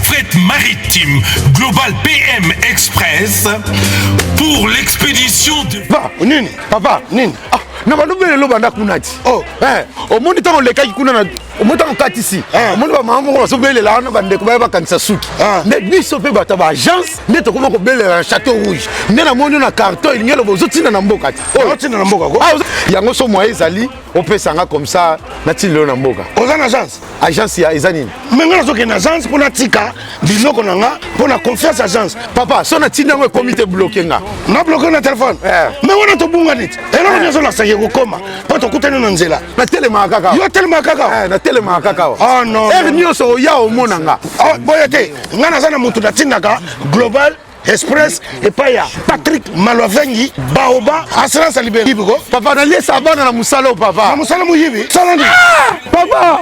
Fret maritime Global PM Express pour l'expédition de... Nini, papa, Nini. Na balobele lo banda kunati. O moni tango lekaki kuna na o moni tango katisi. O moni ba mama ko so bele la na bande ko ba kanisa suki. Mais biso pe bata ba agence ne to ko bele na Château Rouge. Ne na moni na carton il ngelo bozo tina na mboka ti. O tina na mboka ko. Yango so moye ezali o pesanga comme ça na tilo na mboka. Oza na agence. Agence ya ezanini. Menga so ke na agence pona tika biloko nanga pona confiance agence. Papa, so na tina ngo comité bloqué nga. Na bloqué na téléphone. Mais wana to bunga nit. Elo nyoso na saye ko koma. Poto kutana na nzela. Na telema kaka. Yo telema kaka. Na telema kaka. Ah non. Nyoso ya o monanga. Boyete, ngana sana mutu na tinaka Global Express et pas ya Patrick Malovengi Baoba assurance libéré. Papa na lesa bana na musalo papa. Na musalo muyibi. Salandi. Papa.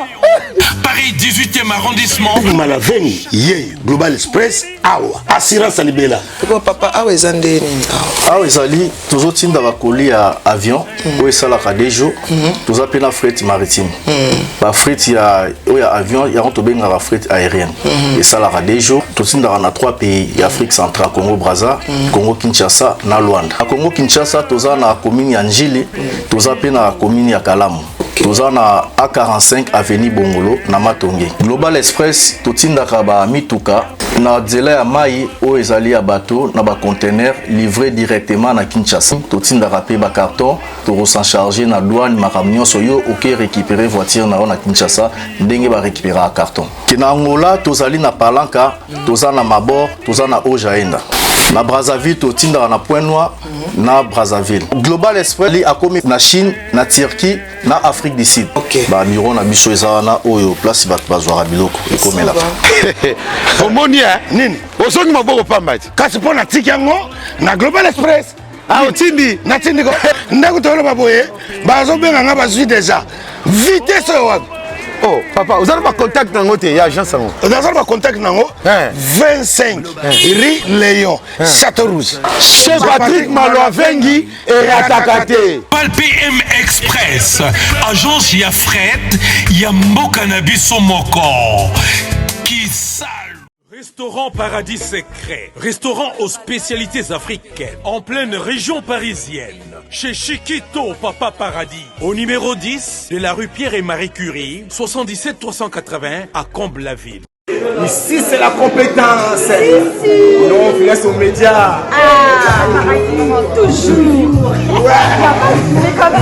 Paris 18e arrondissement. Malovengi ye Global Express awa assurance libéré. Papa awa ezande nini awa. Awa ezali toujours tinda ba colis à avion ou esala ka dejo tous appelé la fret maritime. Ba fret ya avion ya on to benga la fret aérienne. Et ça la dejo tout tinda na 3 pays Afrique centrale Congo Brazza, Congo Kinshasa na Luanda. A Congo Kinshasa toza na commune ya Njili, toza pe na commune ya Kalamu. Toza na A45 avenue Bongolo na Matonge. Global Express totindaka ba mituka na nzela ya mai o ezali ya bateau na ba conteneur livré directement na Kinshasa. Totindaka pe ba carton to s'en charger na douane makamnyo soyo OK récupérer voiture na Kinshasa ndenge ba récupérer a carton. Kina ngola tozali na Palanka, toza na Mabor, toza na Ojaenda. Na Brazzaville totinda na Point Noir na Brazzaville. Global Express li akomi na Chine, na Turquie, na Afrique du Sud. Ba miro na biso ezana oyo place bat bazwara biloko ekomela. Omoni nini? Osoni maboko pambati. Kasi pona tikango na Global Express. Otindi na tindi ko. Ndako tolo baboye, bazo benga nga bazwi déjà. Vitesse wa. Oh, papa, vous avez pas contact dans votre agence? Vous avez pas contact dans 25 Rue Léon, Château Rouge. Chez Patrick Malovengi et Atakate. Global PM Express, agence ya fret, ya mboka na biso moko. Qui sale. Restaurant Paradis Secret, restaurant aux spécialités africaines, en pleine région parisienne, chez Chiquito Papa Paradis, au numéro 10 de la rue Pierre et Marie Curie, 77 380 à Comble-la-Ville. Ici, c'est la compétence. Non, on laisse aux médias. Toujours.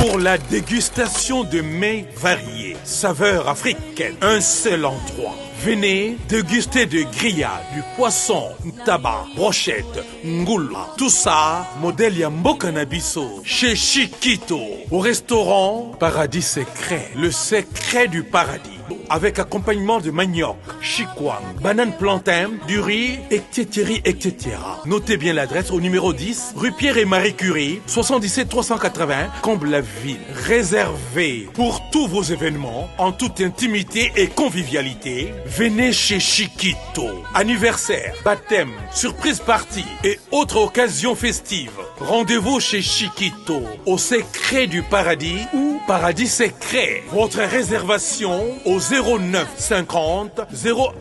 Pour la dégustation de mets variés, saveurs africaines, un seul endroit. Venez déguster de grillades, du poisson, tabac, brochette, ngoula. Tout ça, modèle Yamboka Nabiso, chez Chiquito, au restaurant Paradis Secret, le secret du paradis. Avec accompagnement de manioc, chikwang, banane plantain, du riz, etc., etc. Notez bien l'adresse au numéro 10, rue Pierre et Marie Curie, 77 380, Comble-la-Ville. Réservé pour tous vos événements, en toute intimité et convivialité. Venez chez Chiquito. Anniversaire, baptême, surprise party et autres occasions festives. Rendez-vous chez Chiquito, au secret du paradis ou Paradis Secret. Votre réservation au 09 50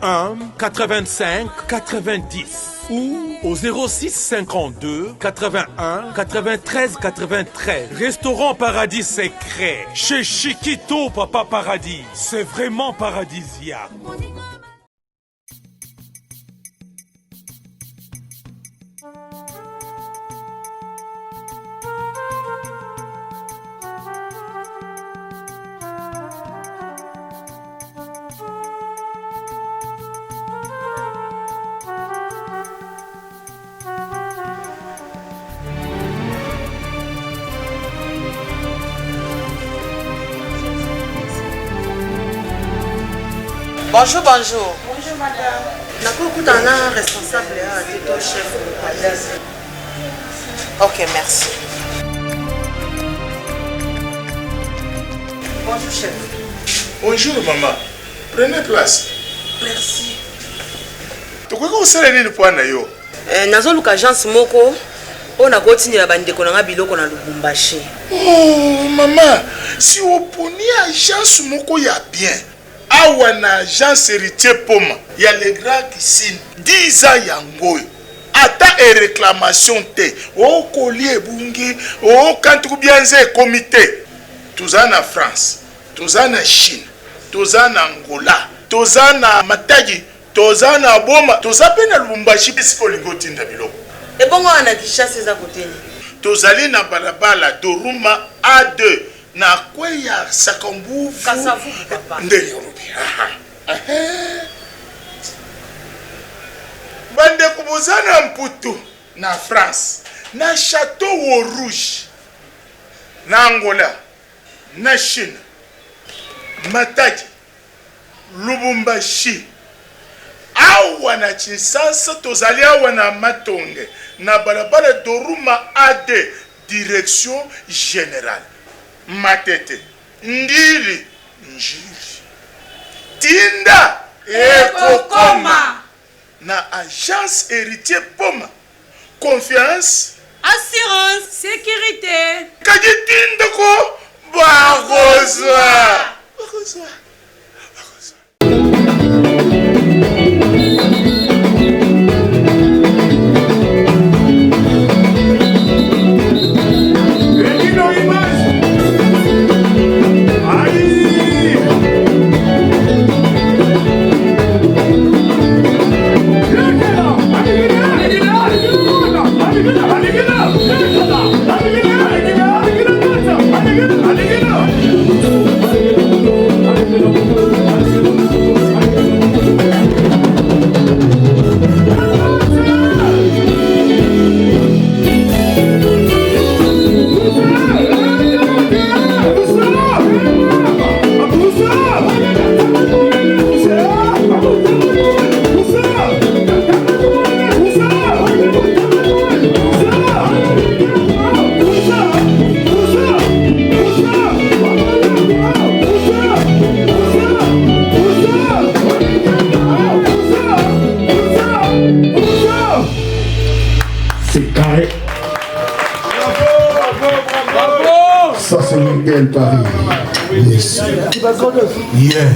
01 85 90 ou au 06 52 81 93 93. Restaurant Paradis Secret. Chez Chiquito, Papa Paradis. C'est vraiment paradisiaque. Bonjour, bonjour. Bonjour, madame. Nakokuta un responsable de ton chef. Ok, merci. Bonjour, chef. Bonjour, maman. Prenez place. Merci. Tu crois que vous allez le point d'ailleurs? Nazo luka agence moko. On a continué à bande konanga biloko na Lubumbashi. Oh, maman. Si vous prenez agence moko ya bien. Awa na agence héritier poma. Il y a les grands qui signent 10 ans yangoy. Ata et réclamation te. Oh, collier bungi. Oh, quand tu bien zé comité. Tous en France. Tous en Chine. Tous en Angola. Tous en Matadi. Tous en Boma. Tous en Lubumbashi. Bispo lingotinda biloko. Et bon, on a Kishasa à côté. Tous allés na balabala Doruma A2. Na kweya Sakambu. Kasavu, papa. Ndeli Yorubi. Bande kubuzana mputu na France. Na Château au Rouge. Na Angola. Na Chine. Matadi. Lubumbashi. Awa na Kinshasa tozali awa na Matonge. Na balabala Doruma AD. Direction générale. Matete. Ndili. Njili. Tinda. Ekokoma. Na agence héritier Poma. Confiance. Assurance, sécurité. Kadi tinda ko. Barozwa. Barozwa. Ça c'est Miguel Paris. Yes. Yeah.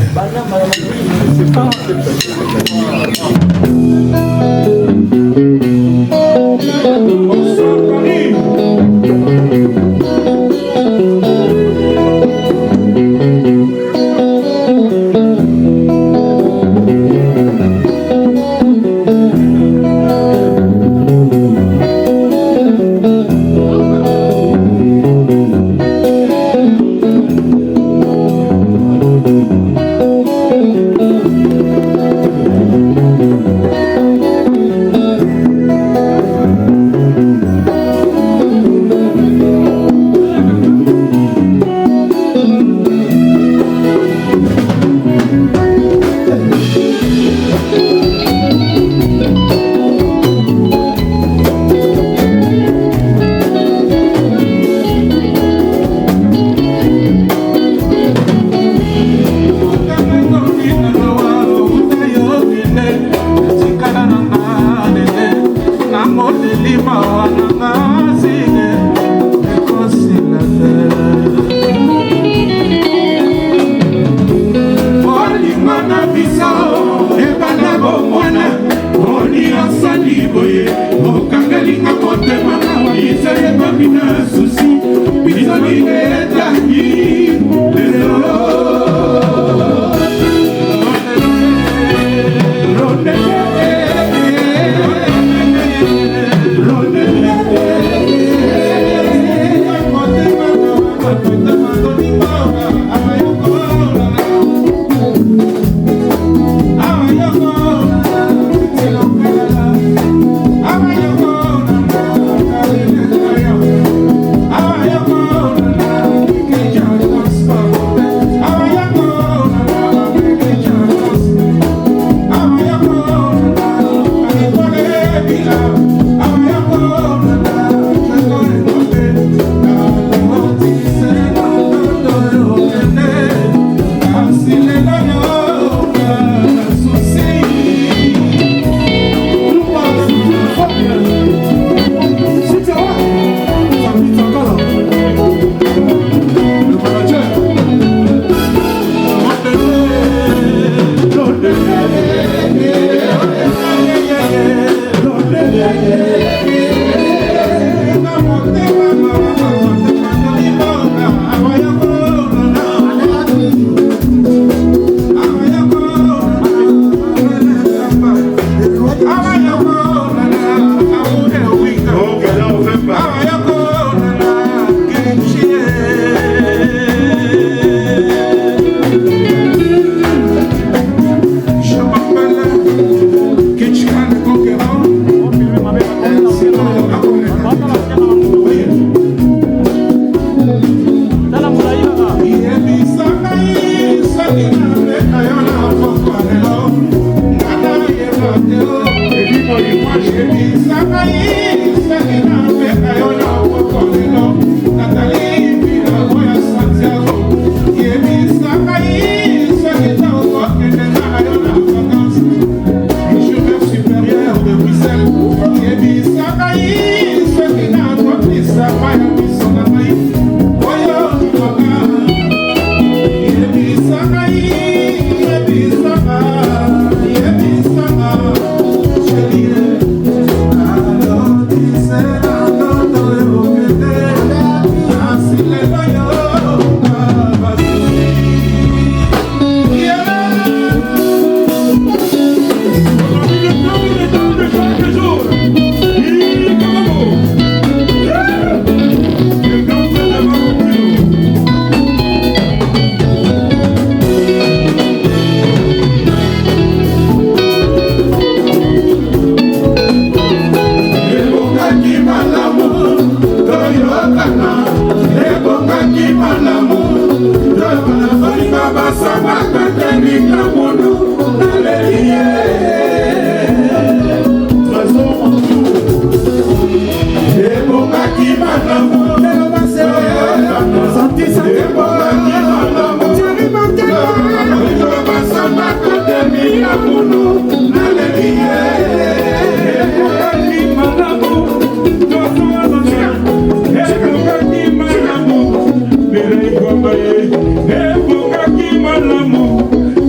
Malamu,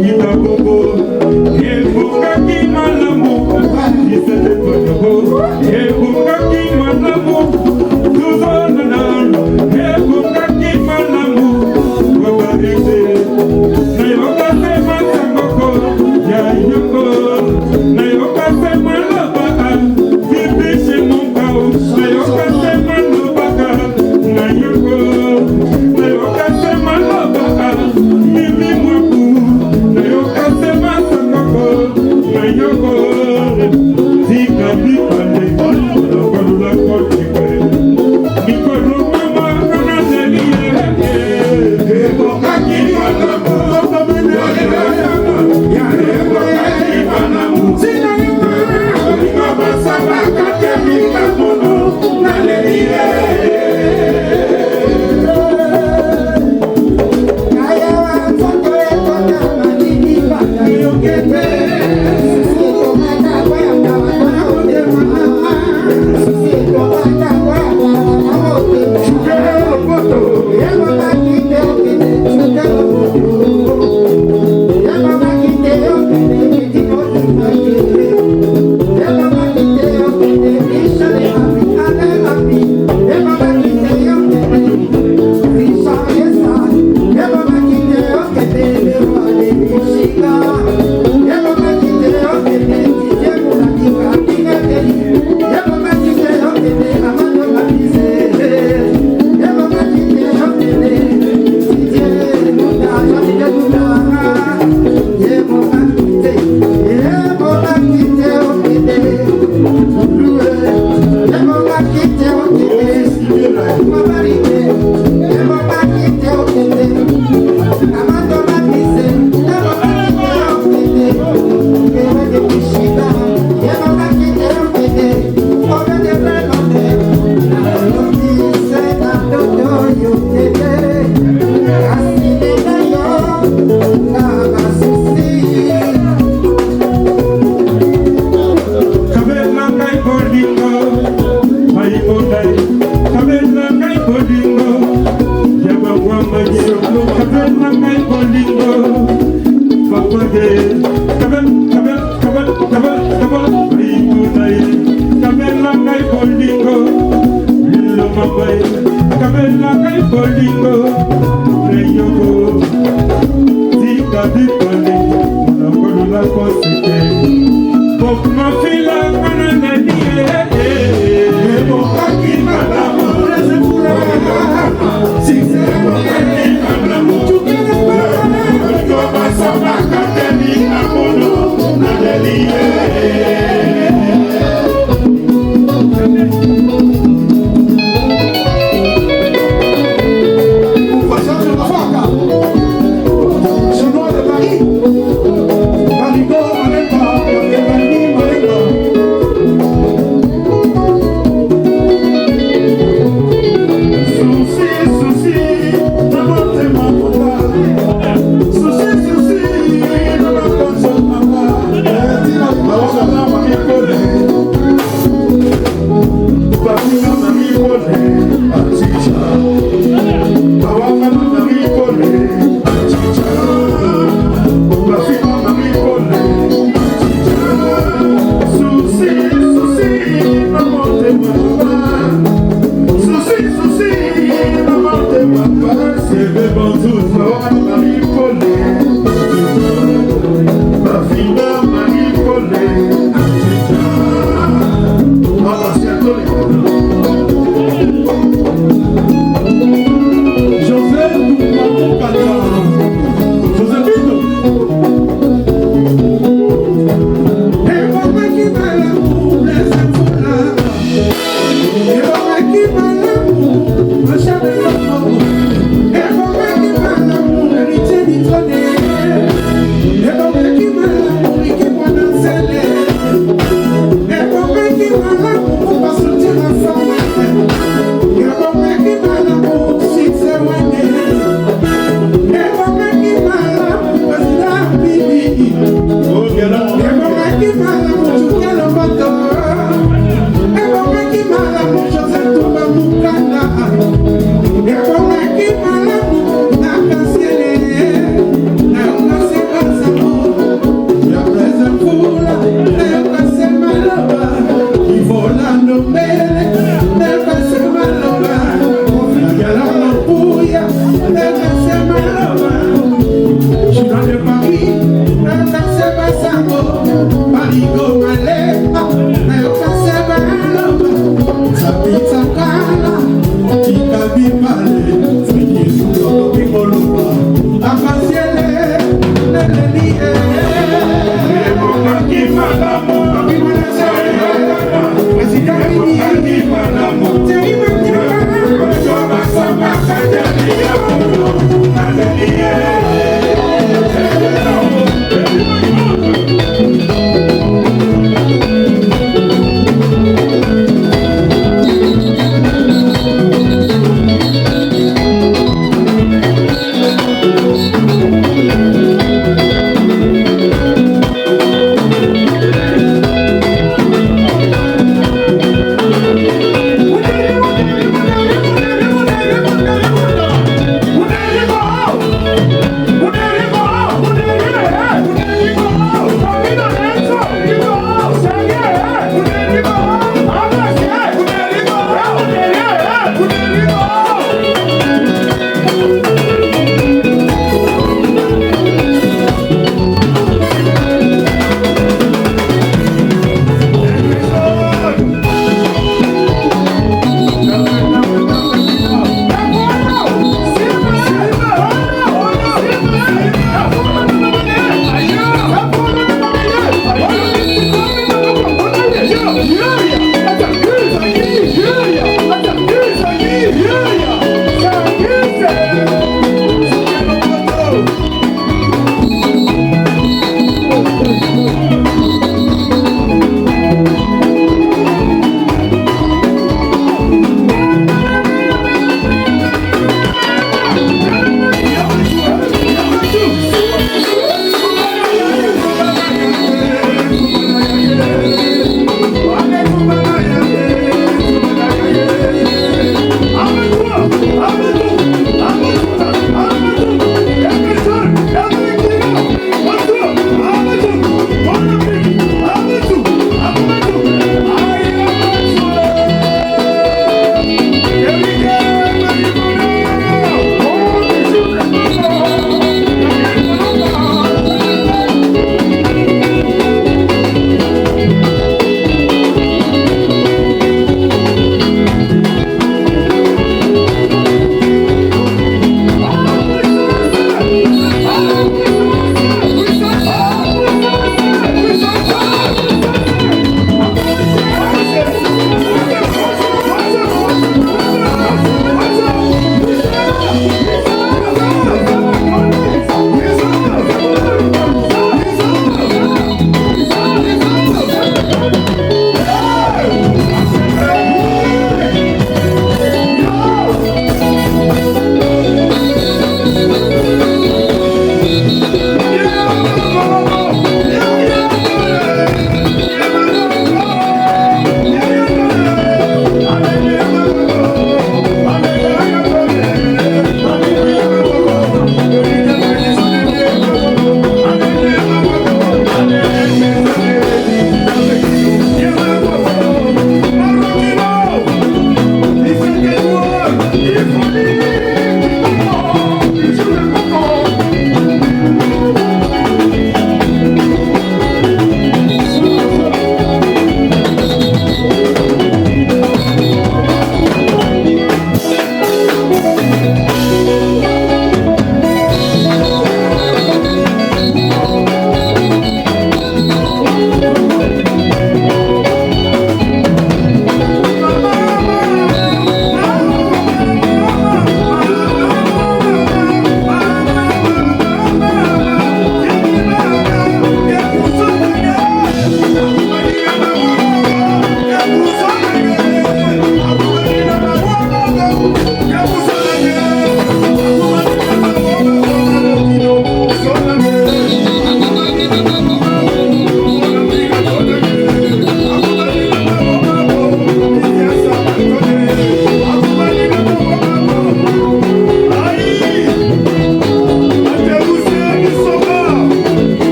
ita bobo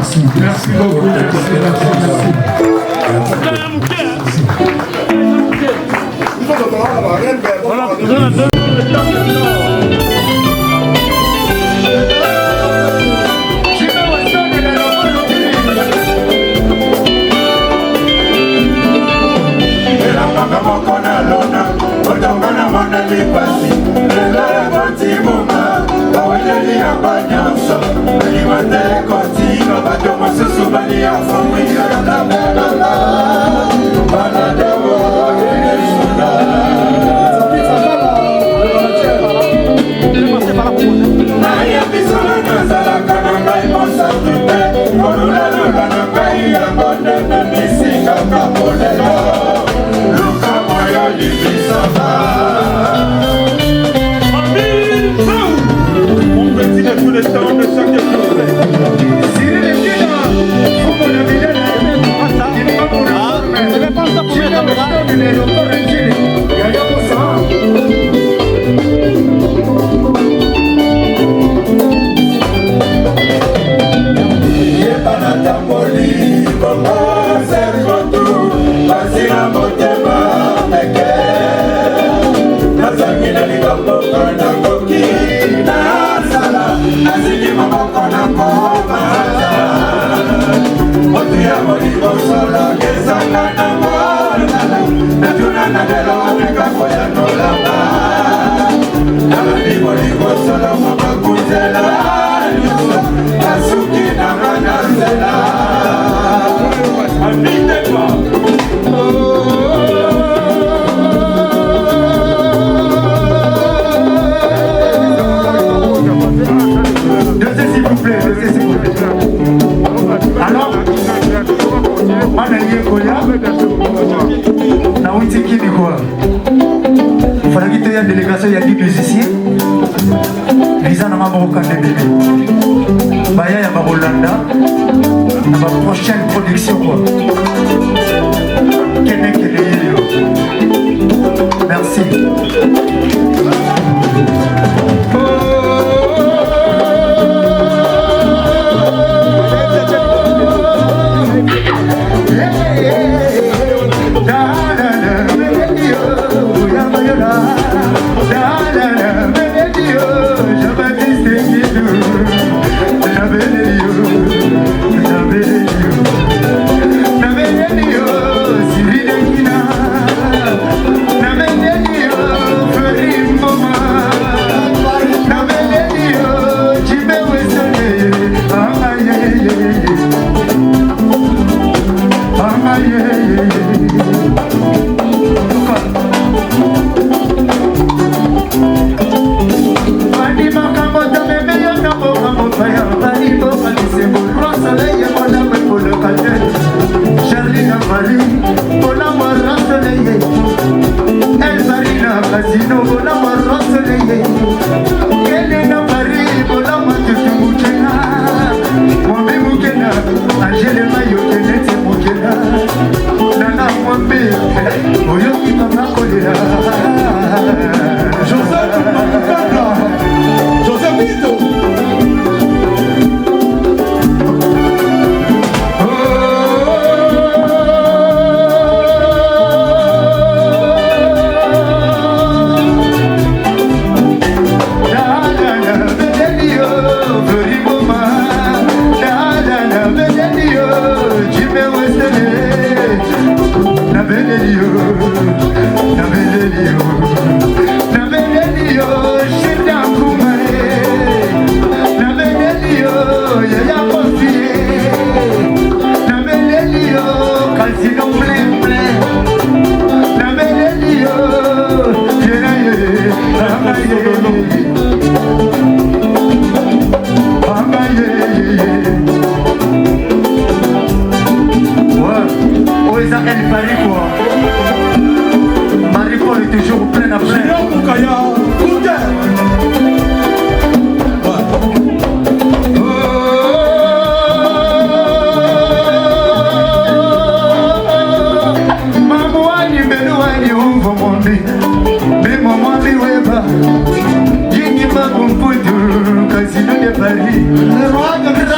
Merci. Merci beaucoup. Délégation, il y a 10 musiciens. Visa n'a pas beaucoup de bébés. Baya ya Rolanda. La prochaine production quoi. Merci. Oh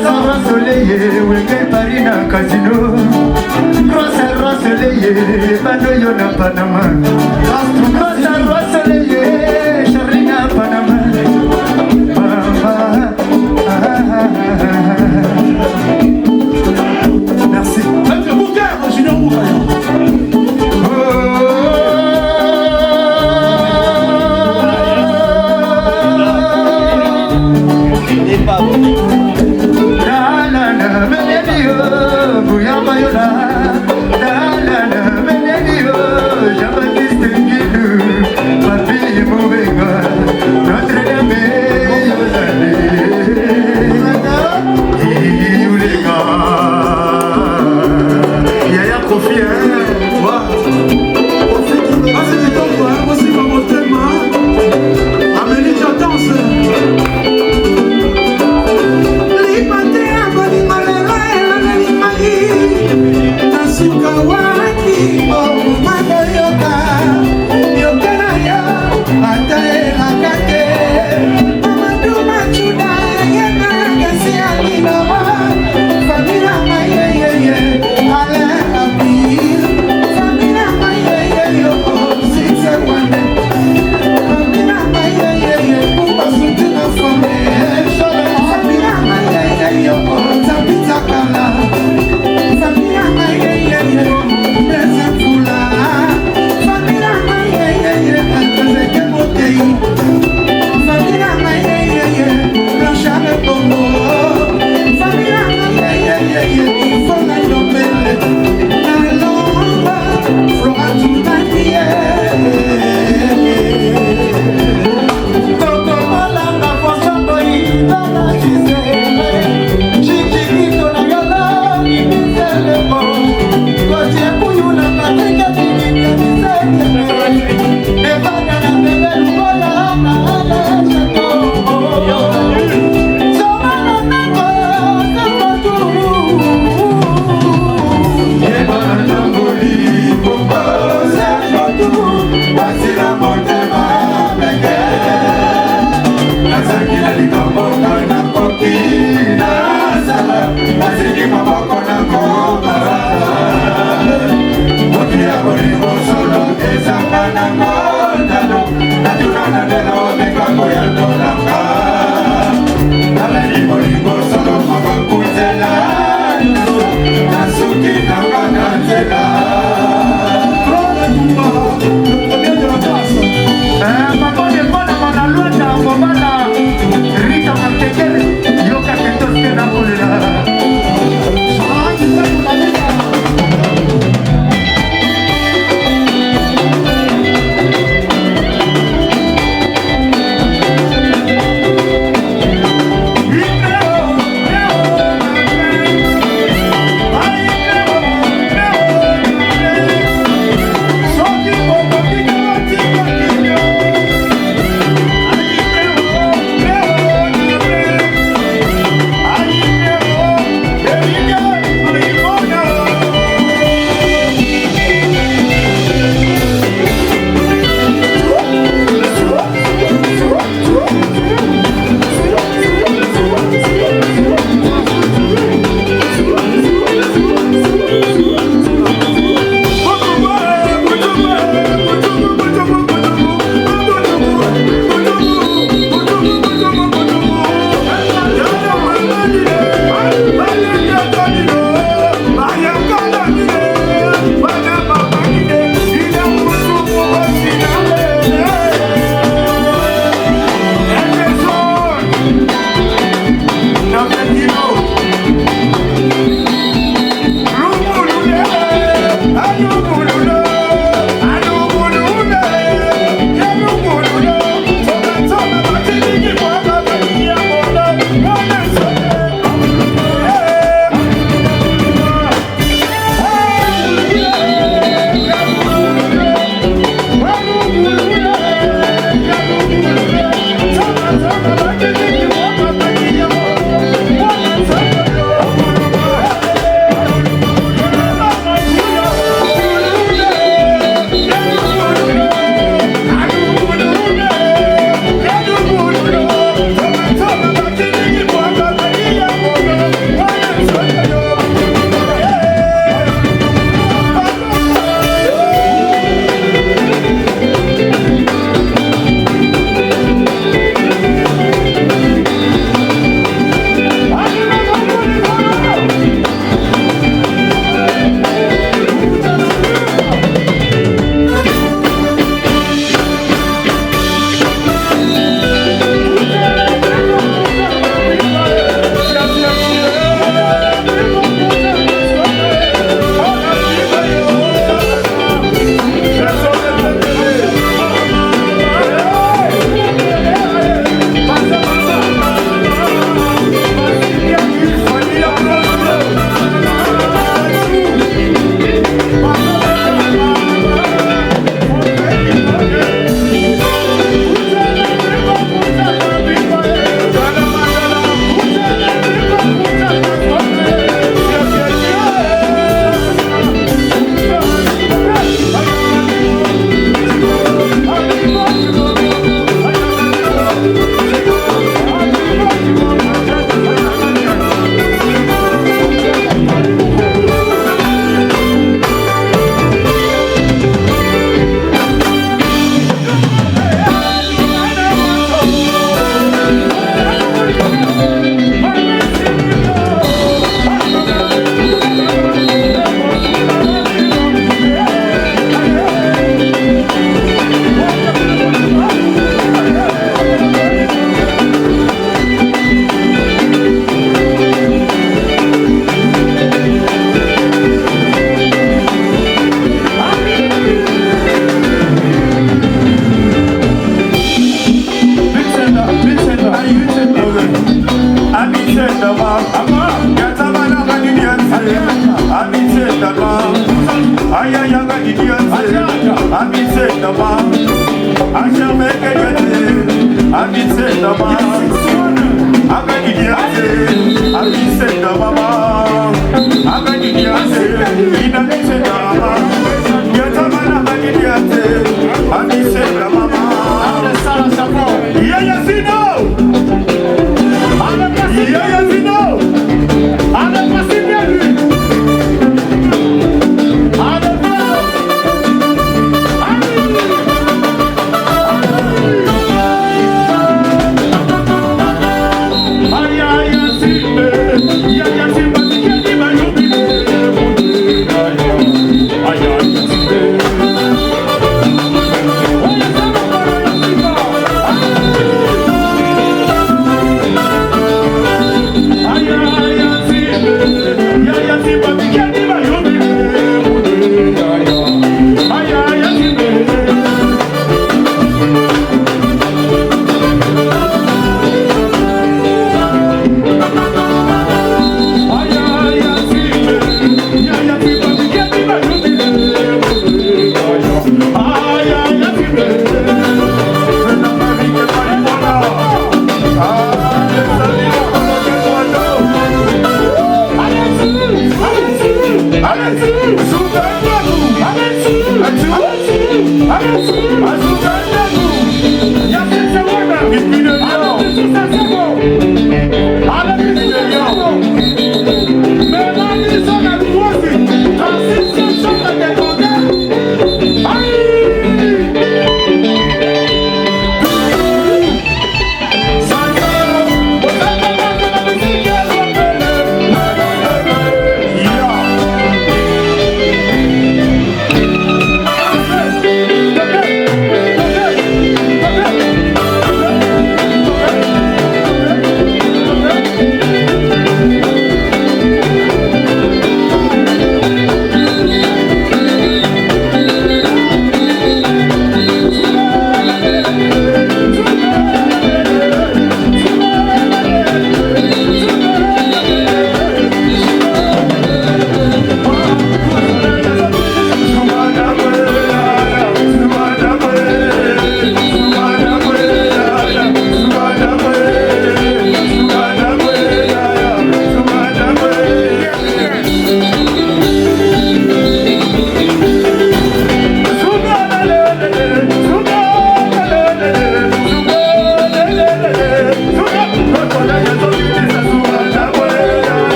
Soleil, Wenge Parina Casino, Rosa Soleil, Banoyo na Panama, Rosa Soleil, Charlina Panama, merci. Maître Bouquet, Junior Bouquet. Il n'est pas bon.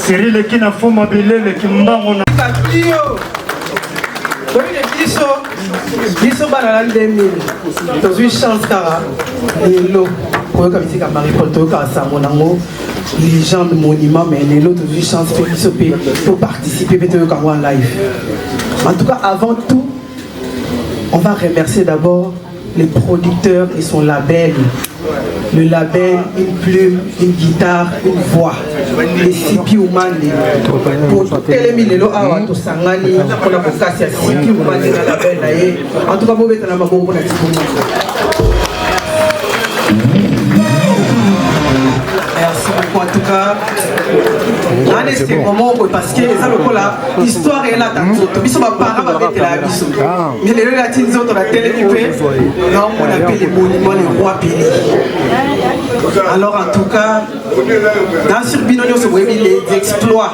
Cyril Ekina Foma Bilele Kimbango na biso bana na 2000 tozwi chance kaka lelo koyoka bisika Marie-Paul toyoka sango nango les gens de monument mais lelo tozwi chance pe biso pe pour participer pe toyoka en live. En tout cas avant tout on va remercier d'abord les producteurs et son label. Le label, une plume, une guitare, une voix. Les Sipi Oumane. Pour tous les millénaires, à Sangani, on a pensé à Sipi Oumane dans la label. En tout cas, vous êtes dans la maman. Merci beaucoup. En tout cas, c'est moment parce que ça le là, l'histoire est là dans tout. Biso ma parents avec la biso. Mais les latins autres la télé non, on appelle les monuments les rois pays. Alors en tout cas, dans sur Binonio, c'est les exploits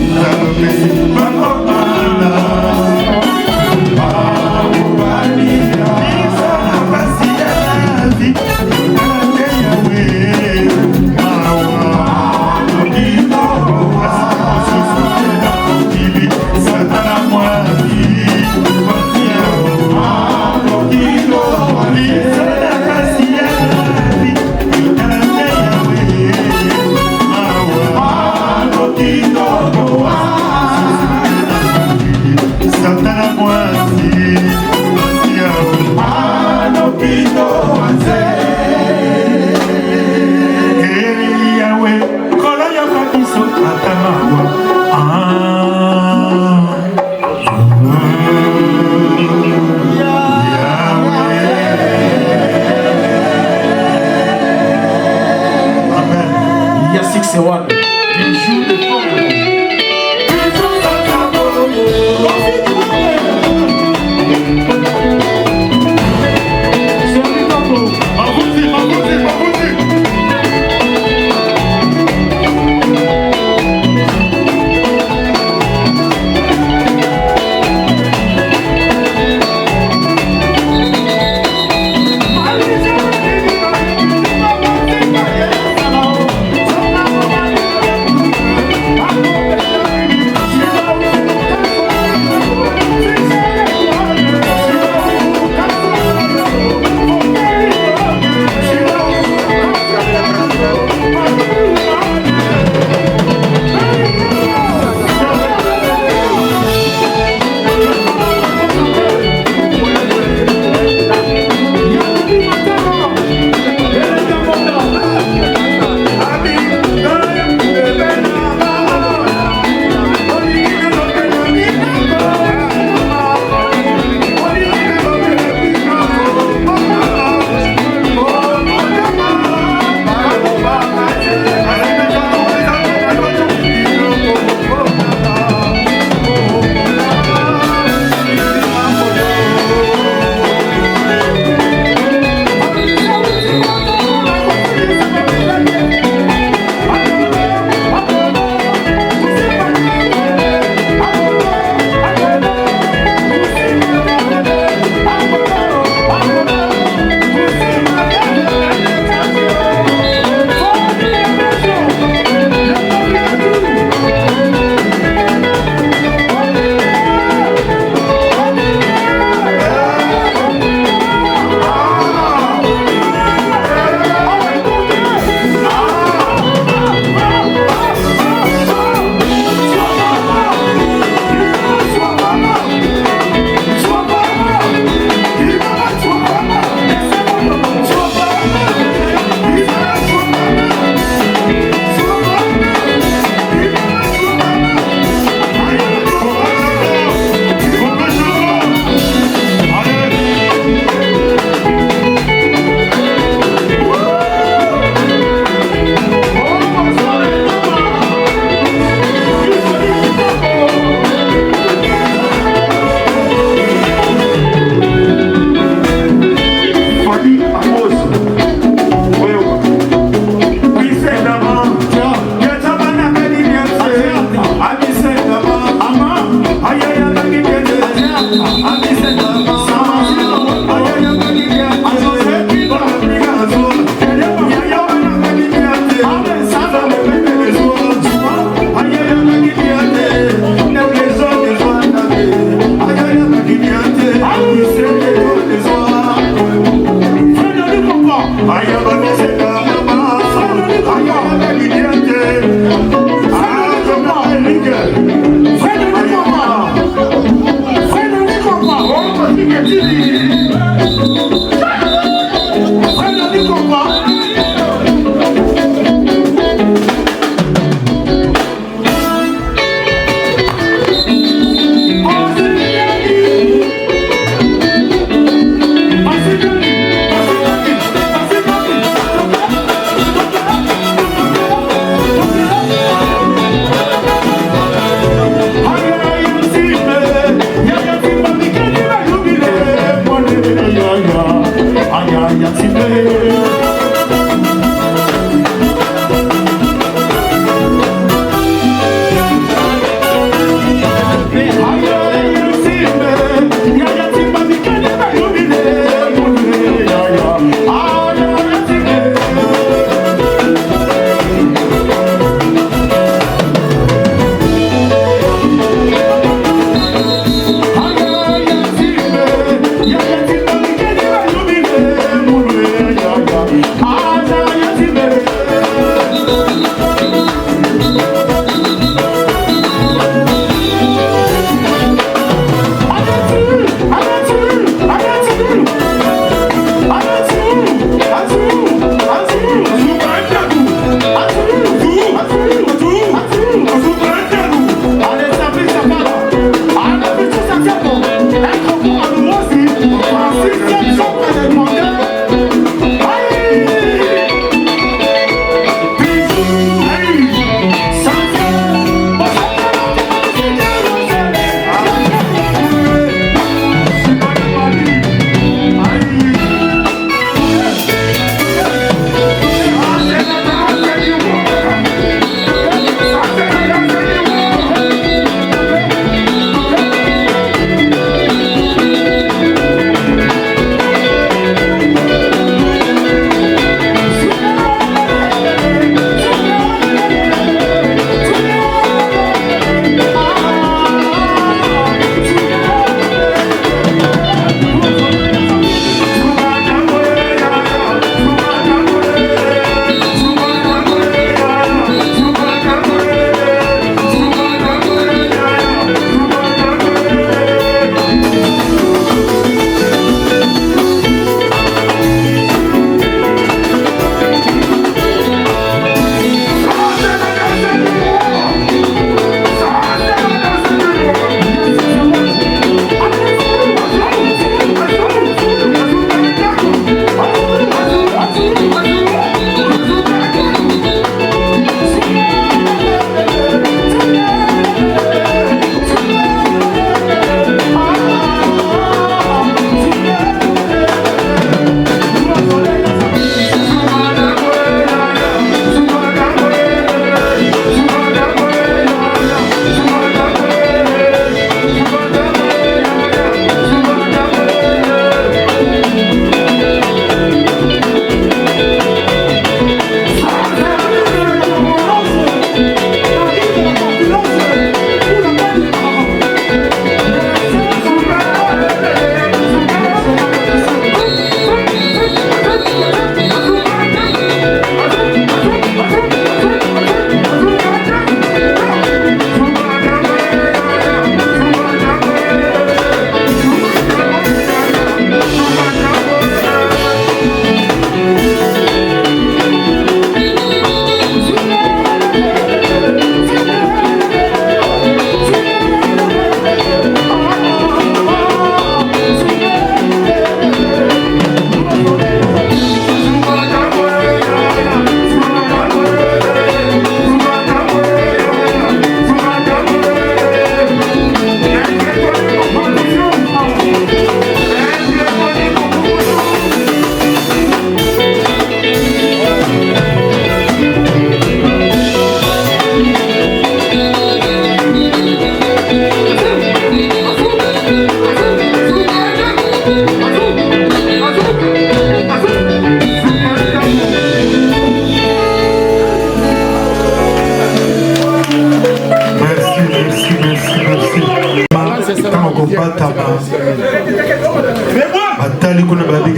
c'est one. Bijou de forme.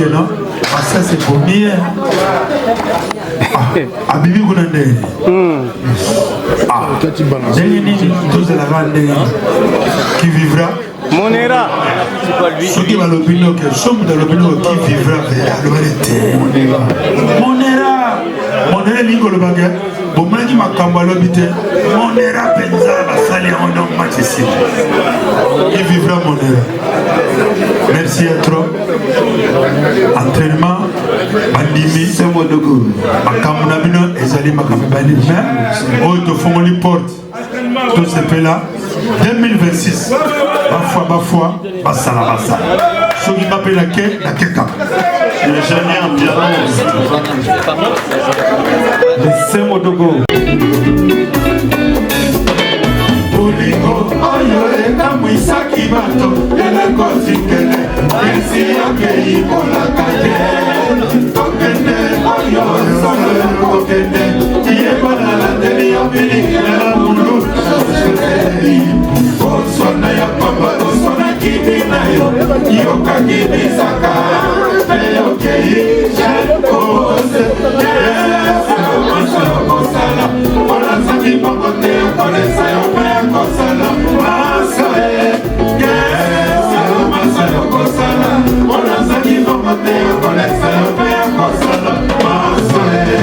que non. Ah, ça c'est pour mieux. Ah, Bibi Gounandé. Ah, tous la grande qui vivra. Monera. C'est pas lui. Ceux qui va l'opinion, qui sommes dans l'opinion qui vivra vers la vérité. Monera. Monera lingo le bagage. Bon, moi qui m'a cambalé l'habité. Monera penza va salir en homme matissé. Qui vivra Monera. Merci à toi. Entraînement. Bandimi. C'est mon dogo. Makamuna ezali makamubani. Mais, oh, te font les portes. Tout ce fait là. 2026. Bafwa, basala. Ce qui m'appelle la keka. Le génie en piano. Laissez mon dogo. Bolingo, oyo eka mwisaki bato. Ele kozi kele, esi akei kola kate. Kokende, oyo solo kokende. Iye kola la teli yobili, ela mundu. Oswana ya papa, oswana kibi na yo. Yoka kibi saka, eyo kei, kose. Kosala, ola saki pokote ya kolesa yo mea kosala. Masae, masae kosala, ola saki pokote ya kolesa yo mea kosala. Masae,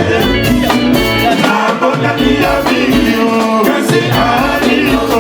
na bokati ya bigyo, kasi aniko.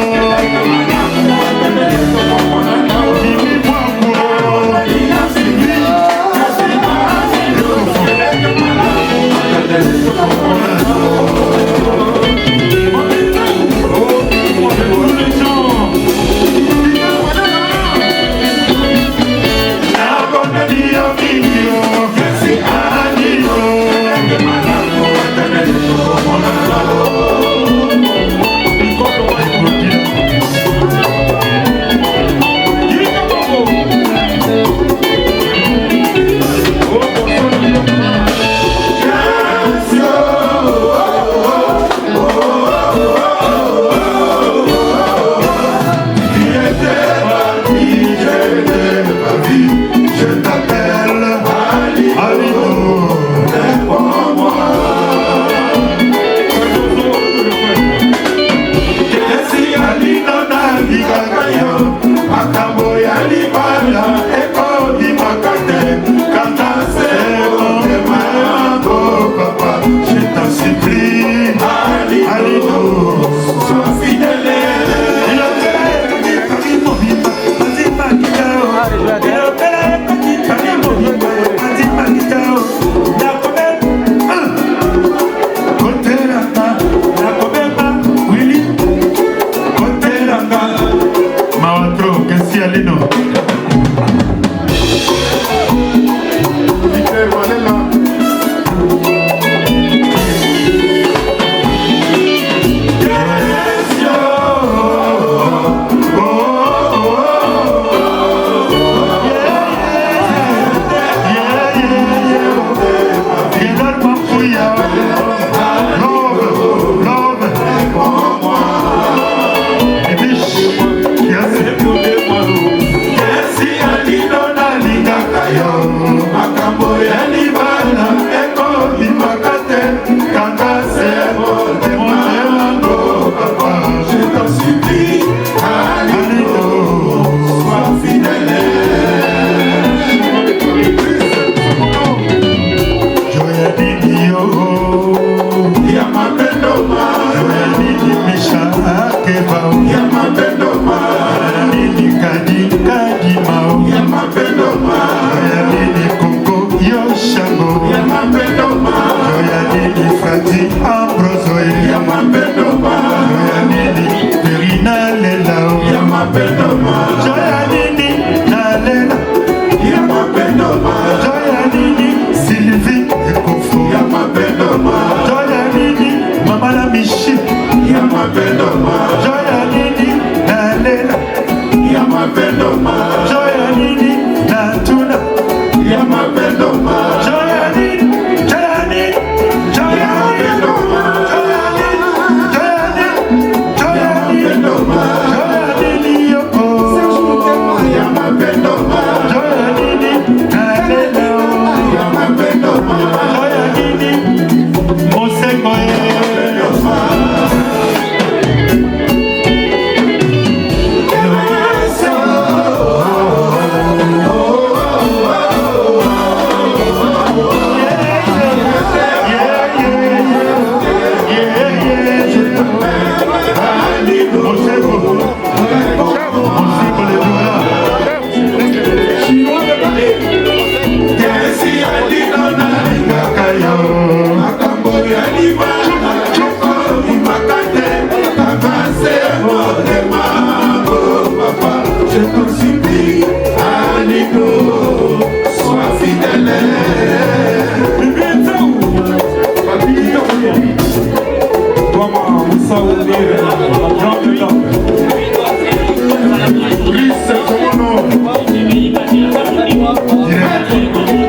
Hello.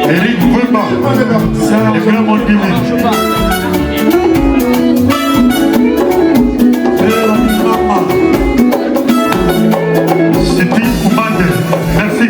Eric Wemba, le grand Mondimi. Sidi Koumande, merci.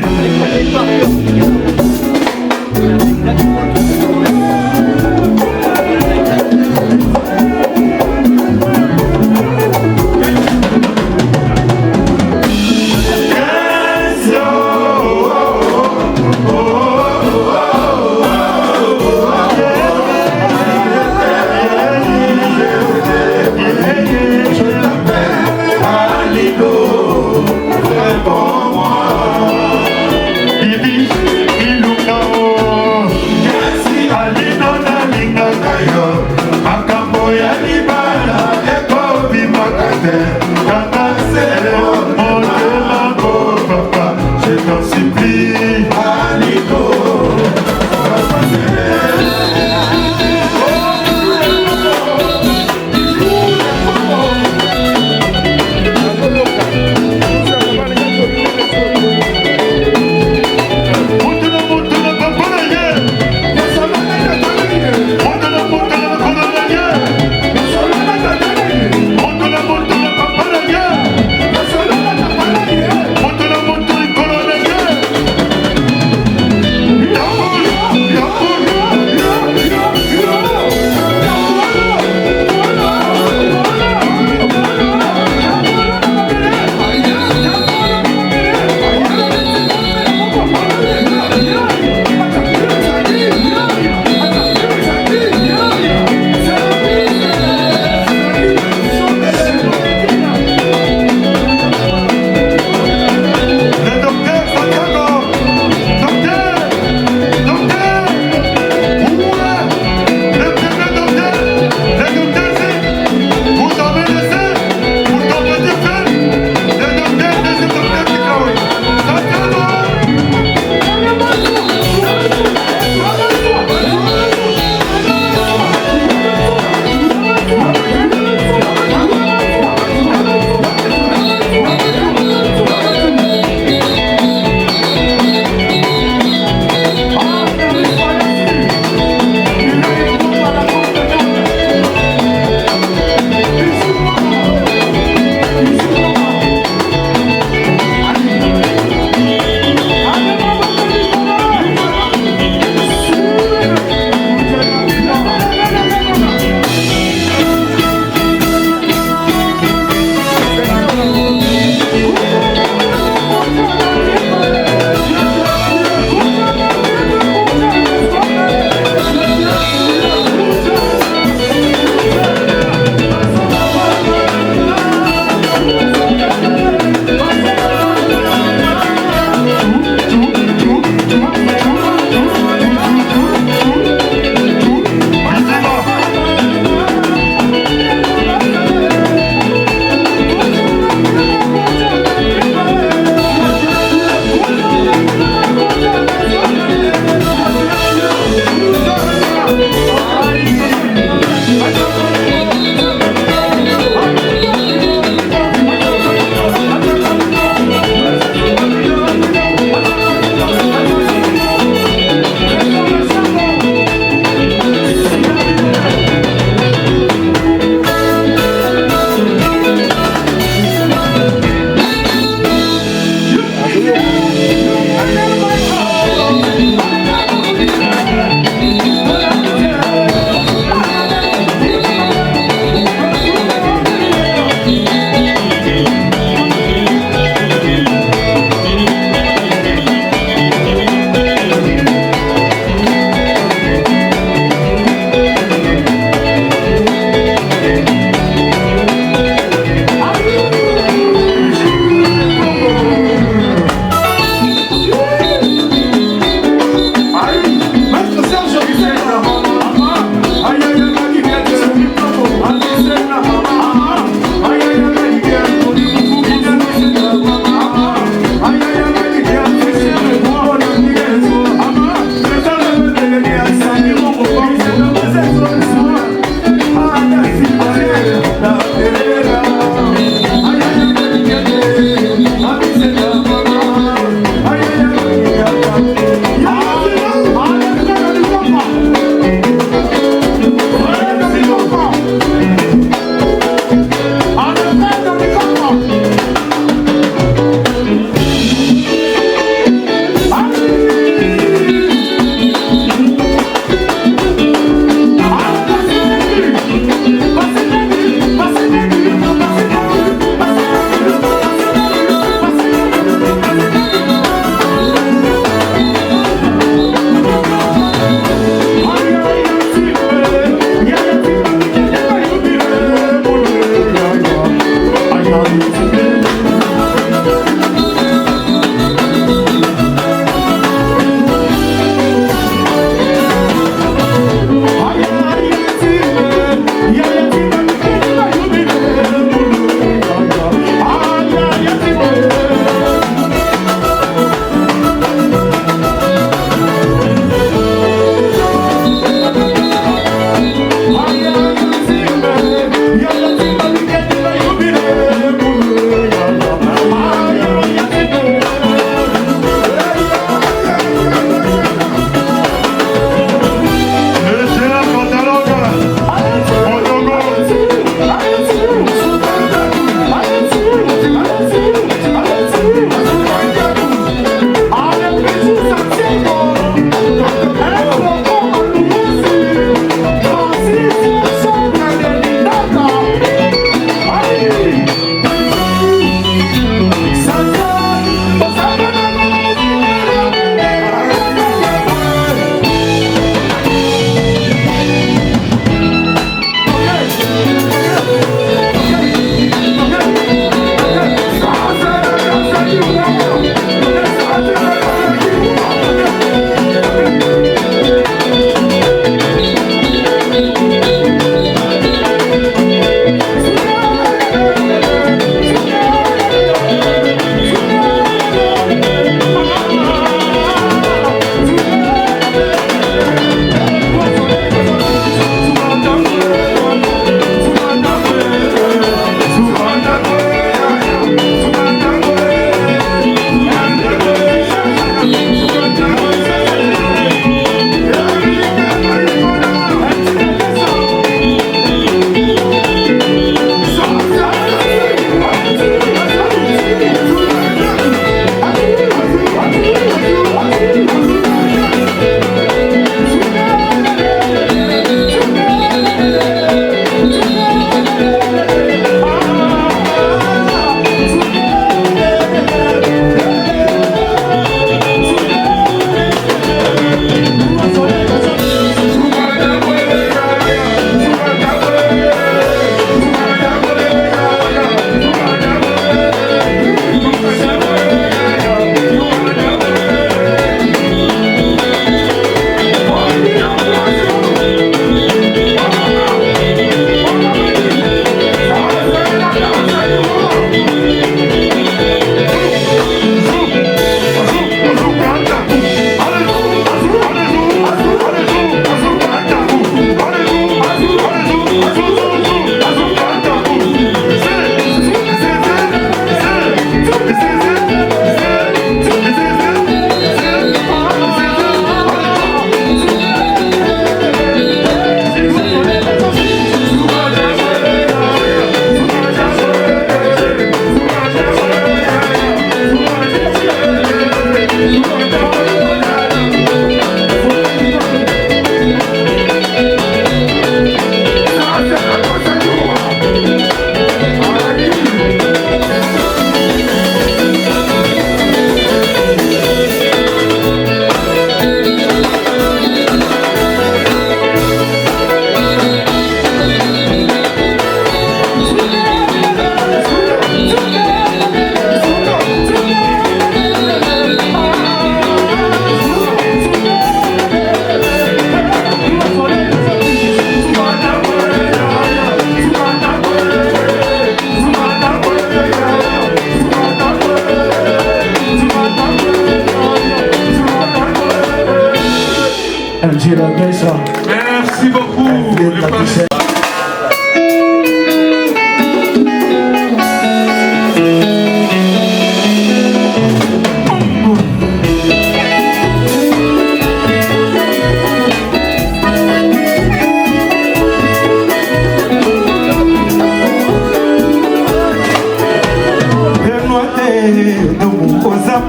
Angela Mesa. Merci beaucoup.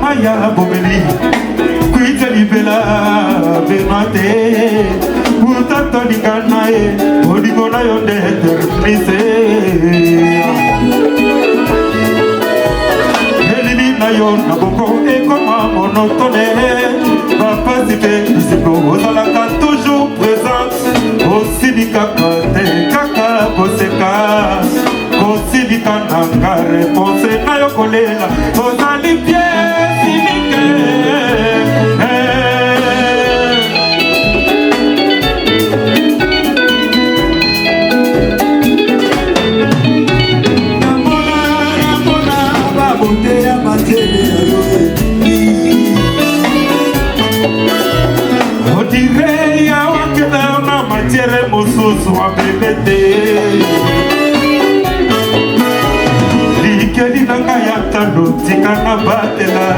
Maya Bomeli, Kuita Libela, Benate, Utata Nikanae, Odigona Yonde, Termise, Elini Nayon, Naboko, Ekoma, Monotone, Papa Zipe, Isiko, Ozalaka, toujours présente, Osidika, Kaka, Boseka, Osidika, Nanga, réponse, Nayokolela, Ozali Likeli nanga ya tando tika na batela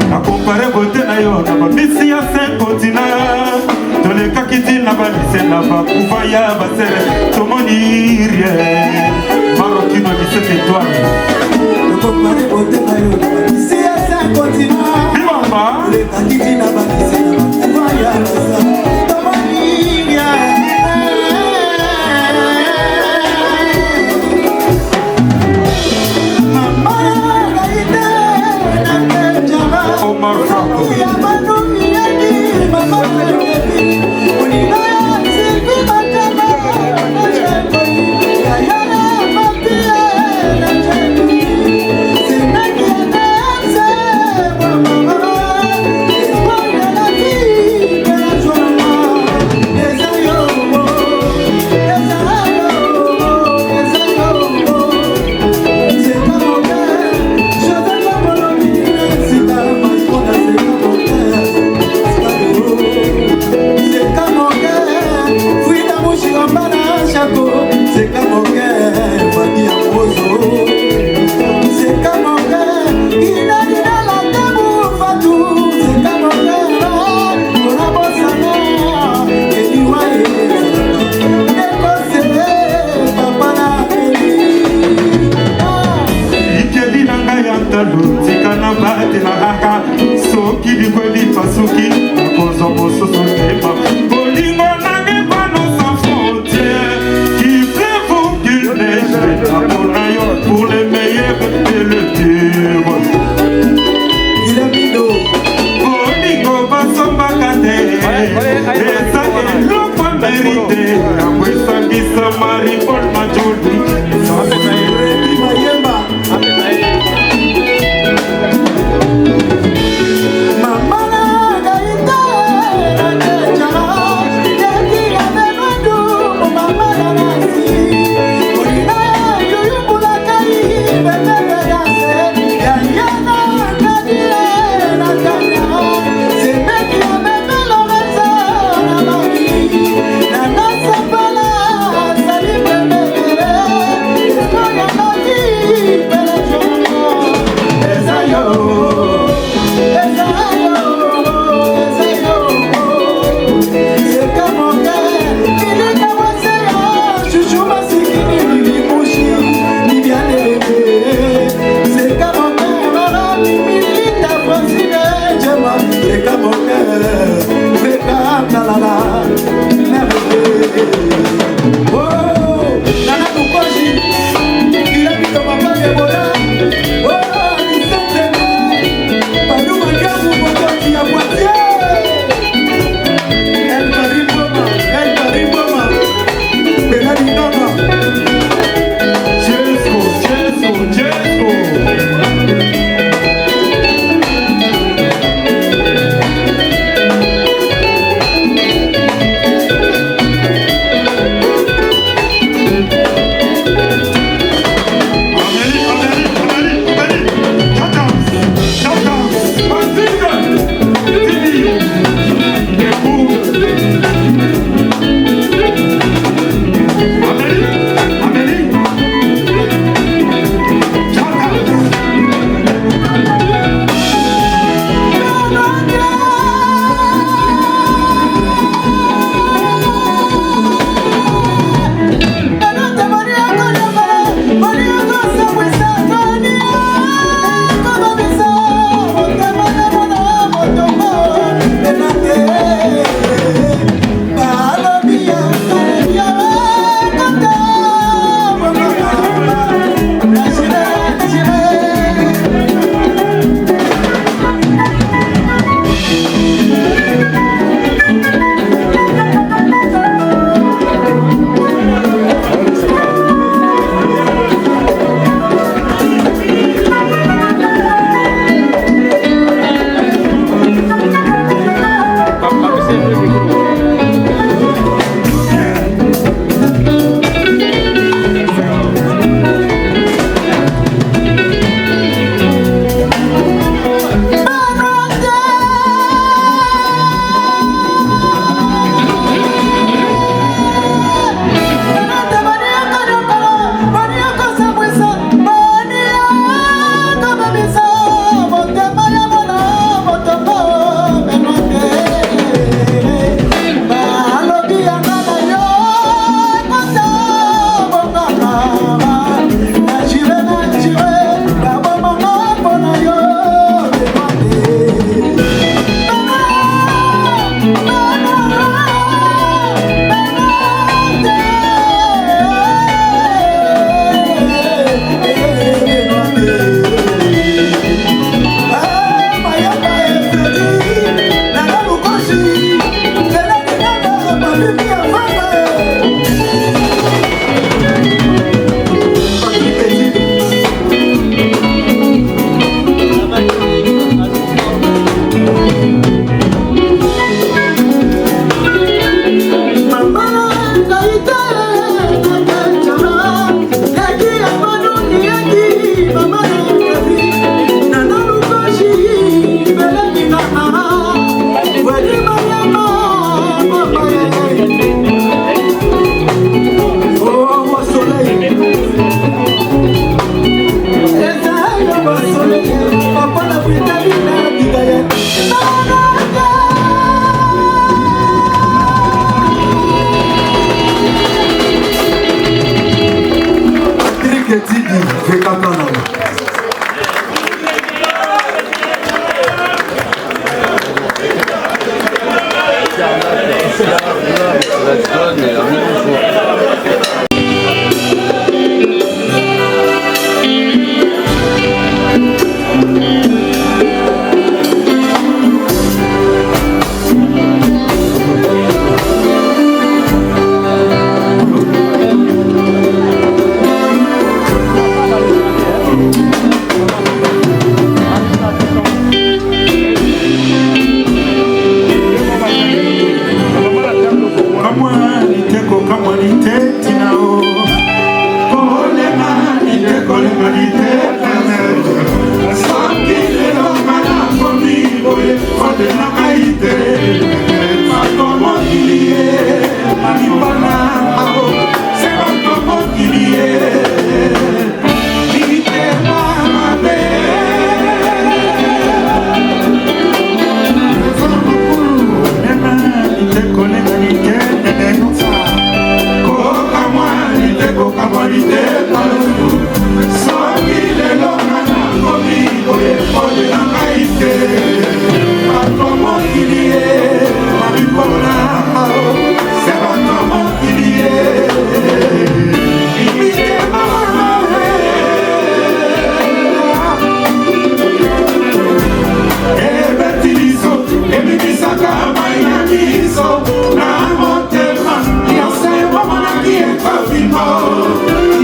na compare bote na yo na babisi ya 5 continents tolekaki tina balise na bakuva ya basere tomoni rien marokino 17 étoiles na compare bote na yo na babisi ya 5 continents bimamba tolekaki tina balise na bakuva ya basere boye fode na kaite Makomo kilie Malibana ao Se makomo kilie Ite mamabe Nena ite kolega ite nenensa Koka mwa ite koka mwa ite palu Soki lelo nana komi boye fode na kaite Makomo kilie Malibana ao Se makomo kilie Ite mamabe Ebetiliso, ebibisaka maina miso Na motema, yose wamana kie kafimo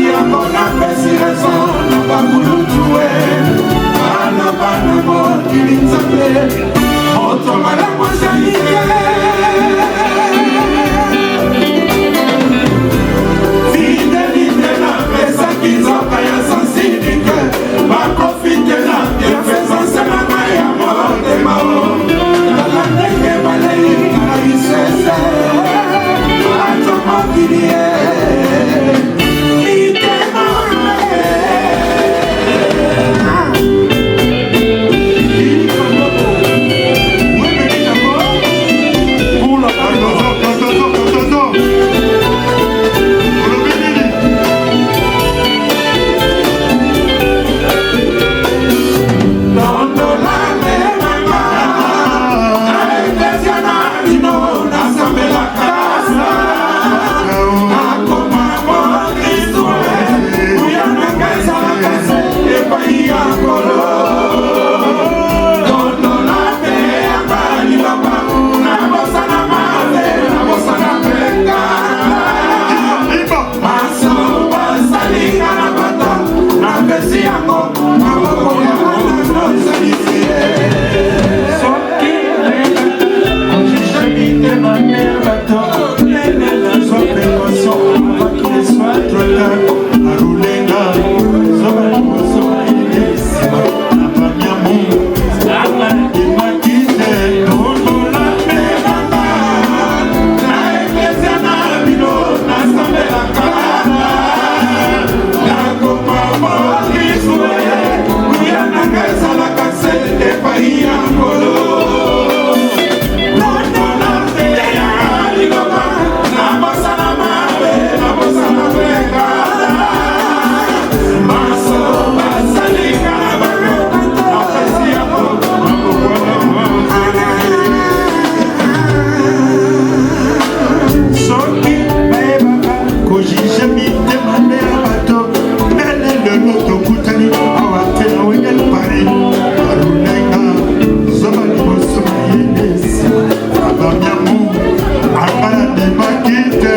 Yako na pesi rezo, na bagulutue Bana bana mo, kilinzape Moto mara mwajanike Fidelite na pesa kizoka ya sansinike Bakofite na bienfaisance na maya mote mao Nala nenge balei na isese Ato mokilie Ite mame Ito mobo Mweme nina mo Pula Kantozo Ulubinini Tondolane mama Na iglesia na vino Na sambela casa Akoma mo Kristu Uyana kaisa la kase Epa iya kolo Tondolane Ambali baba Na bosa na male Na bosa na peka Maso basalinga na bata Na besi yango Maboko ya Soki lega, j'ai jamais demandé un bateau. Sois précaution avant qu'il ne soit trop tard. Arulenga, soba liboso ilesima. Napamia Mungu, ama imakite. Tondo la mebanga, na eklesia na bino, na sambe la kala. Nakoma mo Kristu Uyana kaisa la kase Epa iya kolo Nono na teya Ligoba Na bosa na mabe Na bosa na beka Maso basalika na baro Na pesi yako Na kukwana mwanzele Soki baebaka Kojije mite mande abato Nene lelo tokutani Awate na wengel pari Arunenga Zoba liboso na yenesi Abamyamu Akala de makite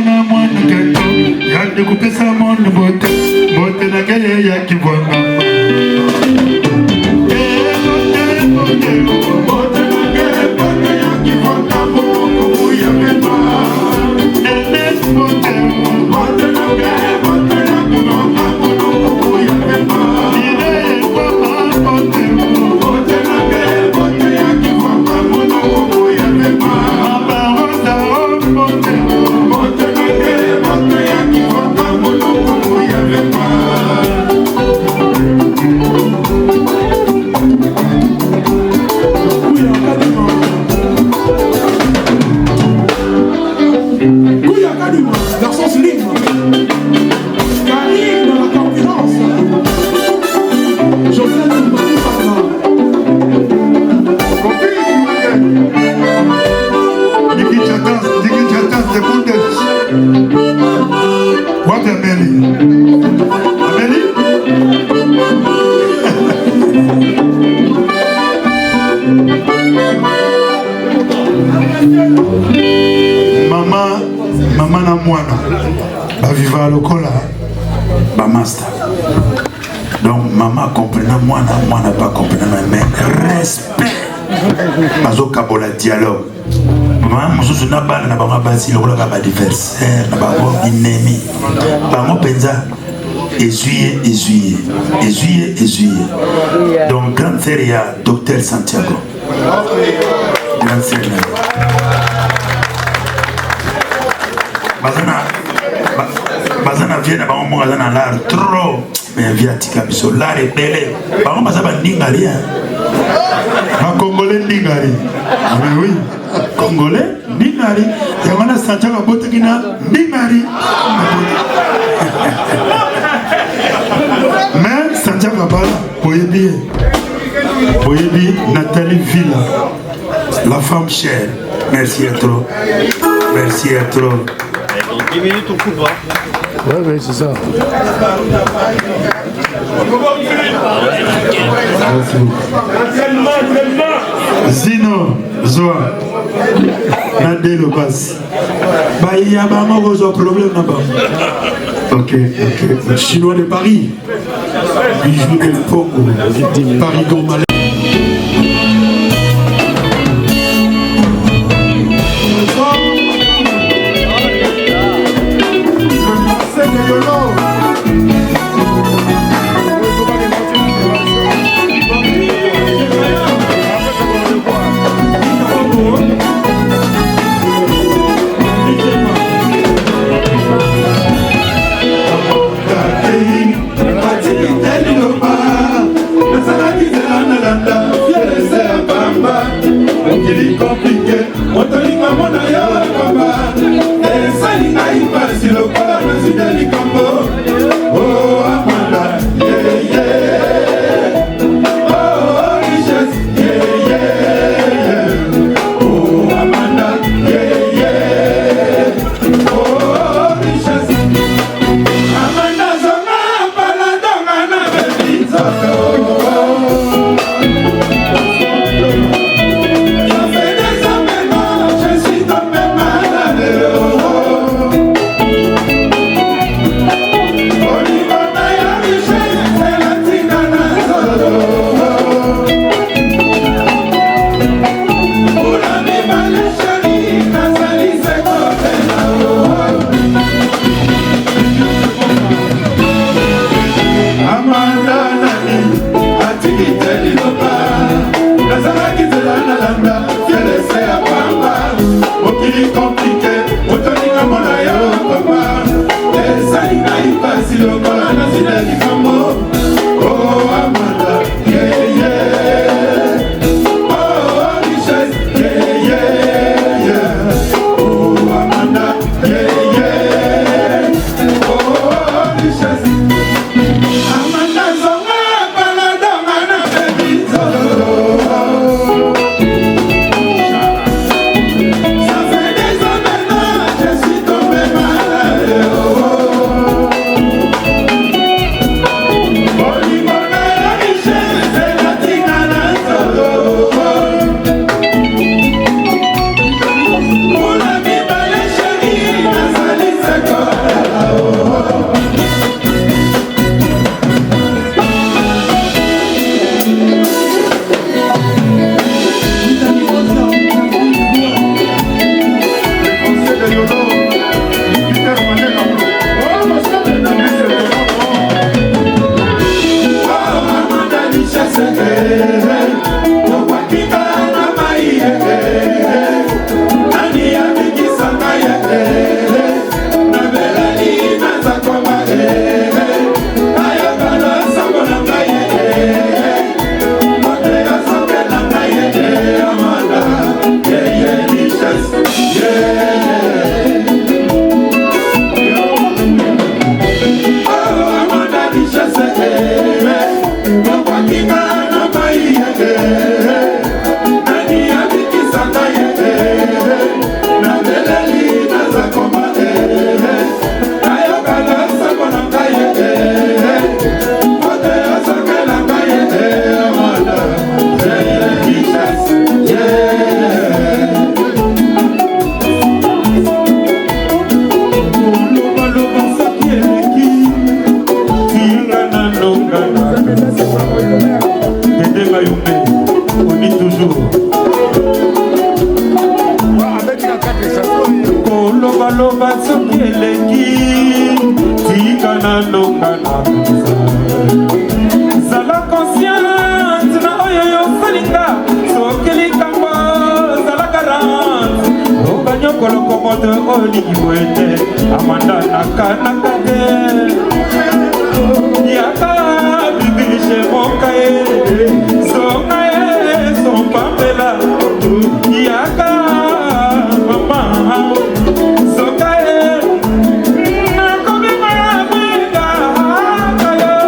na mwana kato ya dekupesa monde bote bote na gaye ya kivwanga Leur sens libre. Carrière dans la concurrence. Joseph Mbaki Fana. Diki Chatas, the Bundes. What Amélie? Amélie? Maman na mwana baviva lokola bamaster. Donc maman comprenant mwana pas comprenant mais respect bazokabola dialogue. Maman mosusu na bana na bango basi lokola ba adversaire na bango ennemi bango penza essuyer. Donc grande sœur il y a docteur Santiago. Grande sœur bazana vienne ba mo bazana l'art trop mais via tika biso l'art est belé ba mo bazaba ndingali hein ba congolais ndingali mais oui congolais ndingali ya mana Santiago bote kina ndingali mais Santiago bala boyebi Nathalie Villa la femme chère merci à trop 10 minutes on coupe pas. Ouais, c'est ça. Zino, Zoa, Nadelo passe. Bah, il y a un problème là-bas. Ok. Chinois de Paris. Bijou de Pongo. Paris Gomalais. soki eleki tika nanongana zala conscience na oyo yosalinga soki likambo zala garante okanyokolo komoto olingi boyete amanda nakanaka te yaka bibishe mokaye songa ye sompambela yaka mama soka ye nakobima ya binga kayo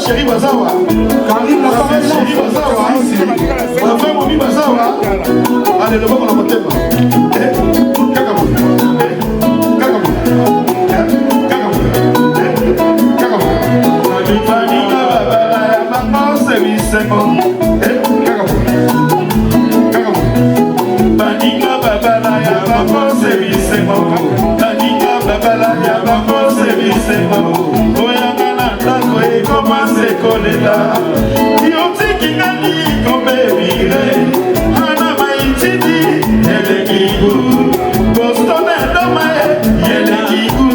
Chérie Bazawa, Karim la femme Chérie Bazawa, la femme Momi Bazawa, allez le bon on a monté pas. Kakabou, kakabou, kakabou, kakabou. Panika babala ya maman c'est bisemo. Kakabou, kakabou. Panika babala ya maman c'est bisemo. Panika babala ya maman c'est bisemo. Comment c'est collé là? Yoti qui n'a ni comme bébé. Anna Maïtidi, elle est Gigou. Boston est dommage, elle est Gigou.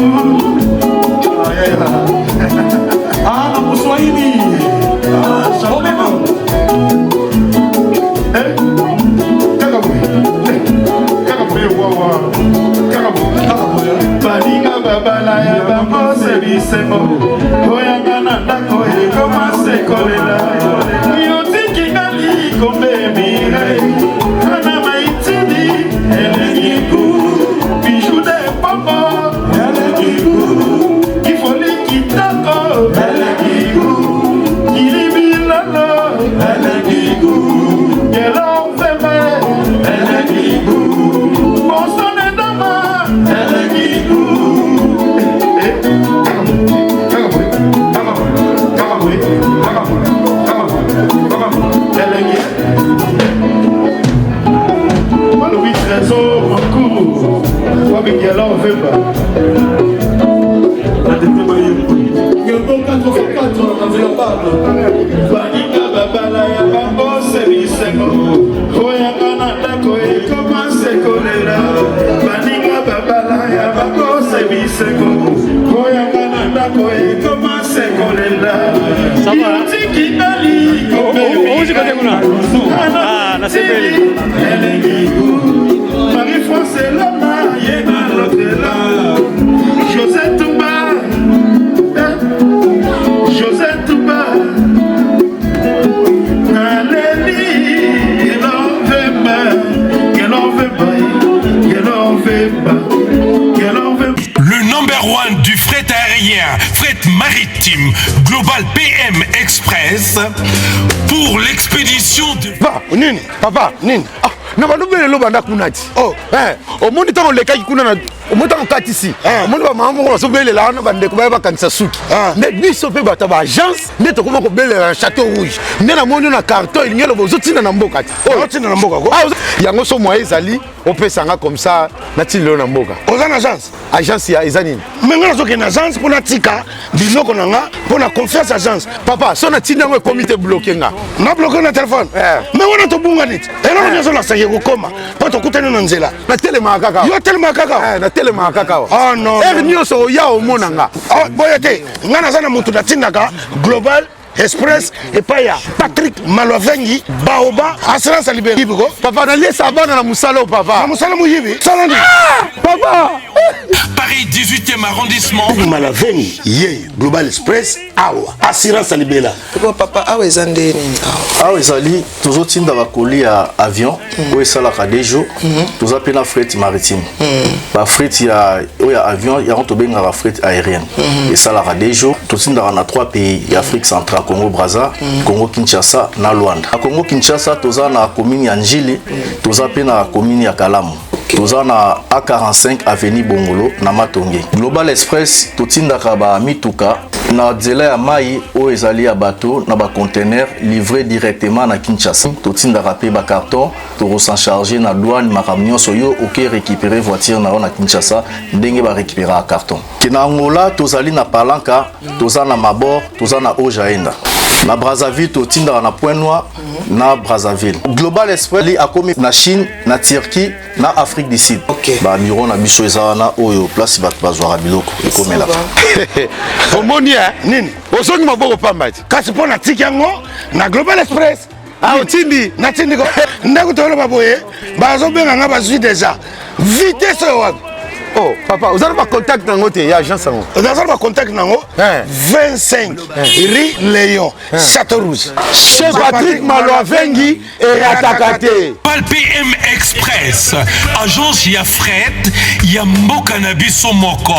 Ah, non, vous soyez mis. Ah, j'en ai marre. Panika babala ya bambo se bisemo. Oyangana ndako ekomase kolela. Yotiki ngali kombe mire. Ana maitidi elegiku. Bijou de popo elegiku. Kifoli kitako elegiku. Kilibilalo elegiku. Yelo feme elegiku. Boston edama elegiku. Louis Trésor, mon cours, quoi mais qu'elle en fait pas. Il y a bon 4 fois 4 dans la barbe. Panika babala ya bambo c'est bisemo. Oyangana ndako e commence kolela. Panika babala ya bambo c'est bisemo. Oyangana ndako e commence kolela. Ça va. Tiki nali kombe. Ah, la CPL. Marie-France Lama, Yéna Lotela, Josette Touba, Josette Touba, Naléli, il en fait pas, qu'elle en fait pas, qu'elle en fait pas, qu'elle en fait pas. Le number one du fret aérien, fret maritime, Global PM Express, pour l'expédition de... Papa, Nini. Na balobele lo banda kunati. Oh, omoni tango lekaki kuna na omoni tango kati si. Omoni ba mama ko so bele la na bande ko ba kanisa suki. Ne biso pe bata ba agence ne to ko bele na Château Rouge. Ne na moni na carton il ngelo bozo tina na mboka ti. Oh, tina na mboka ko. Yango so moye ezali opesanga comme ça na tilo na mboka. Oza na agence. Agence ya ezanini. Menga zo ke na agence pour na tika biloko na nga pour na confiance agence. Papa, so na tina ngo comité bloqué nga. Na bloqué na téléphone. Mais wana to bunga nit. Elo nyozo la saye ko koma. Pa to kutana na nzela. Na telema kaka. Yo telema kaka. Na telema kaka. Oh non. Nyoso ya o monanga. Oh boyete. Nga na zana mutu na tindaka global Express et pas ya Patrick Malovengi Baoba assurance libérée biko papa na lesa bana na musalo papa na musalo muyibi salandi papa Paris 18e arrondissement Malovengi ye Global Express awa assurance libérée papa awa ezande nini awa ezali tozotinda bakoli ya avion oyo esalaka des jours toza mpe na fret maritime bafret ya avion yango tobengaka fret aérienne esalaka des jours totindaka na 3 pays ya Afrique centrale Congo Brazza Congo Kinshasa na Luanda na Congo Kinshasa toza na commune ya Njili toza mpe na commune ya Kalamu toza na A45 avenue Bongolo na Matonge. Global Express totindaka ba mituka na nzela ya mai oyo ezali ya bateau na ba conteneur livré directement na Kinshasa. Totindaka pe ba carton to s'en charger na douane makambo nyonso yo oke récupérer voiture na na Kinshasa ndenge ba récupérer carton. Kina Angola tozali na Palanca toza na Mabor toza na Ojaenda. Na Brazzaville totindaka na Point Noir na Brazzaville. Global Express li akomi na Chine na Turquie na Afrique du Sud. Ba bureau na biso ezana oyo place bat bazwara biloko ekomela. Omoni nini osongi maboko pambati kasi pona tiki yango na Global Express otindi na tindi ko ndako tolo baboye bazo benga nga bazwi déjà vitesse wapi. Oh, papa, vous avez pas contact dans votre agence? Vous avez pas contact dans 25 Rue Léon, Château Rouge. Chez Patrick Malovengi et Atakate. Pal PM Express, agence ya fret, ya mboka na biso moko.